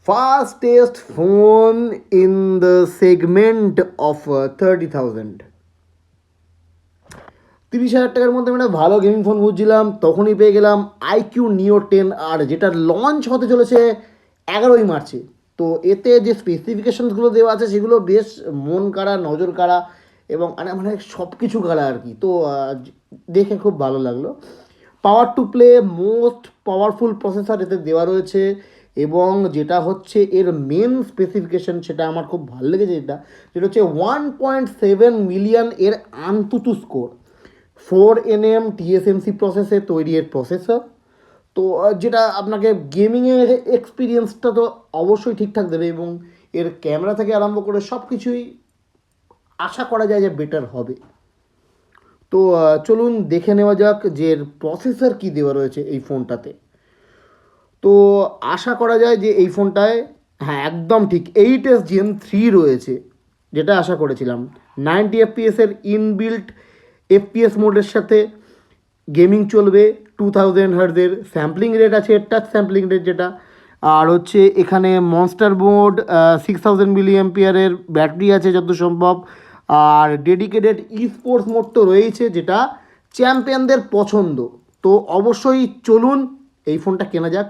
Fastest phone in the segment of 30,000. 30,000 টাকার মধ্যে আমি একটা ভালো গেমিং ফোন খুঁজছিলাম, তখনই পেয়ে গেলাম আইকিউ নিও 10R, যেটা লঞ্চ হতে চলেছে 11ই মার্চে। তো এতে যে স্পেসিফিকেশনসগুলো দেওয়া আছে সেগুলো বেশ মন কাড়া, নজর কাড়া এবং মানে সব কিছু কাড়া আর কি। তো দেখে খুব ভালো লাগলো। পাওয়ার to play most powerful processor এতে দেওয়া রয়েছে, এবং যেটা হচ্ছে এর মেন স্পেসিফিকেশন সেটা আমার খুব ভালো লেগেছে, যেটা হচ্ছে 1.7 মিলিয়ন এর আনতুতু স্কোর, 4nm TSMC প্রসেসে তৈরি এর প্রসেসর। তো যেটা আপনাকে গেমিংয়ের এক্সপিরিয়েন্সটা তো অবশ্যই ঠিকঠাক দেবে, এবং এর ক্যামেরা থেকে আরম্ভ করে সব কিছুই আশা করা যায় যে বেটার হবে। তো চলুন দেখে নেওয়া যাক যে এর প্রসেসর কী দেওয়া রয়েছে এই ফোনটাতে। তো আশা করা যায় যে এই ফোনটায়, হ্যাঁ একদম ঠিক, 8s Gen 3 রয়েছে, যেটা আশা করেছিলাম। 90 FPS ইনবিল্ট FPS মোডের সাথে গেমিং চলবে, 2000 হার্জের স্যাম্পলিং রেট আছে, টাচ স্যাম্পলিং রেট যেটা। আর হচ্ছে এখানে মনস্টার মোড, 6000 mAh ব্যাটারি আছে যত সম্ভব। আর ডেডিকেটেড স্পোর্টস মোড তো রয়েছে, যেটা চ্যাম্পিয়নদের পছন্দ। তো অবশ্যই চলুন এই ফোনটা কেনা যাক।